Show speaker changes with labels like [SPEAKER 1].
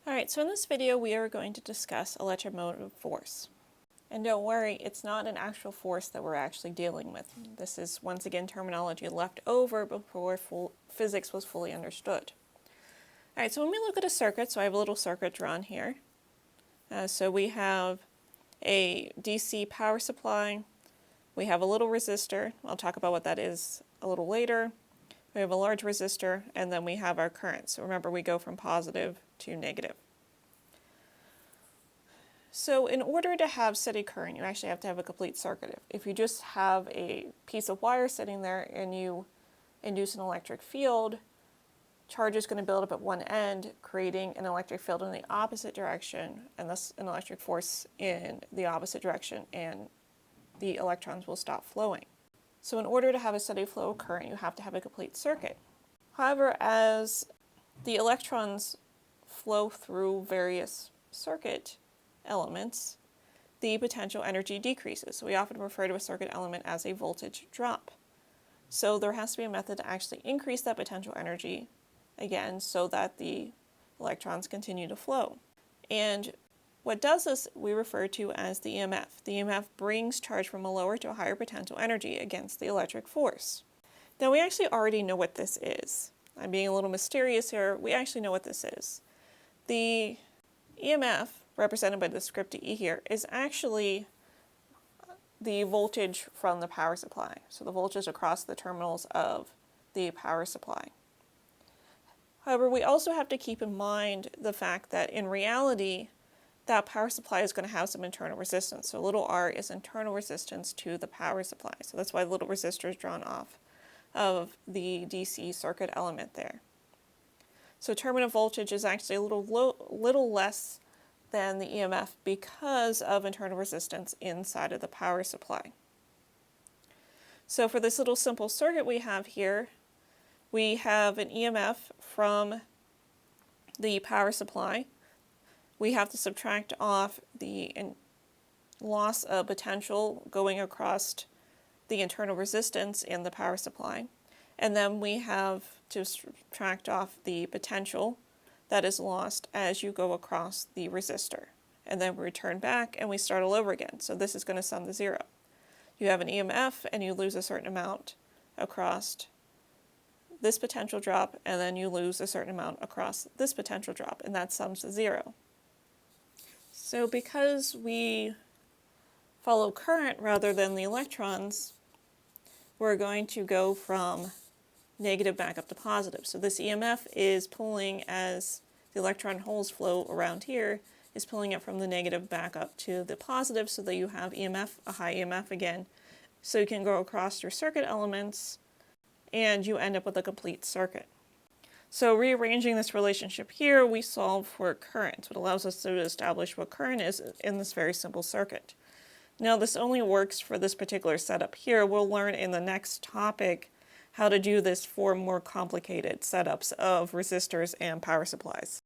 [SPEAKER 1] Alright, so in this video we are going to discuss electromotive force. And don't worry, it's not an actual force that we're actually dealing with. This is once again terminology left over before physics was fully understood. Alright, so when we look at a circuit, so I have a little circuit drawn here. So we have a DC power supply, we have a little resistor, I'll talk about what that is a little later. We have a large resistor, and then we have our current. So remember, we go from positive to negative. So in order to have steady current, you actually have to have a complete circuit. If you just have a piece of wire sitting there and you induce an electric field, charge is going to build up at one end, creating an electric field in the opposite direction, and thus an electric force in the opposite direction, and the electrons will stop flowing. So in order to have a steady flow of current, you have to have a complete circuit. However, as the electrons flow through various circuit elements, the potential energy decreases. So we often refer to a circuit element as a voltage drop. So there has to be a method to actually increase that potential energy, again, so that the electrons continue to flow. And what does this we refer to as the EMF. The EMF brings charge from a lower to a higher potential energy against the electric force. Now we actually already know what this is. I'm being a little mysterious here. We actually know what this is. The EMF, represented by the script E here, is actually the voltage from the power supply. So the voltage across the terminals of the power supply. However, we also have to keep in mind the fact that in reality, that power supply is going to have some internal resistance. So little r is internal resistance to the power supply. So that's why the little resistor is drawn off of the DC circuit element there. So terminal voltage is actually a little less than the EMF because of internal resistance inside of the power supply. So for this little simple circuit we have here, we have an EMF from the power supply. We have to subtract off the loss of potential going across the internal resistance in the power supply. And then we have to subtract off the potential that is lost as you go across the resistor. And then we return back and we start all over again. So this is going to sum to zero. You have an EMF and you lose a certain amount across this potential drop, and then you lose a certain amount across this potential drop, and that sums to zero. So because we follow current rather than the electrons, we're going to go from negative back up to positive. So this EMF is pulling, as the electron holes flow around here, is pulling it from the negative back up to the positive so that you have EMF, a high EMF again. So you can go across your circuit elements and you end up with a complete circuit. So rearranging this relationship here, we solve for current. It allows us to establish what current is in this very simple circuit. Now this only works for this particular setup here. We'll learn in the next topic how to do this for more complicated setups of resistors and power supplies.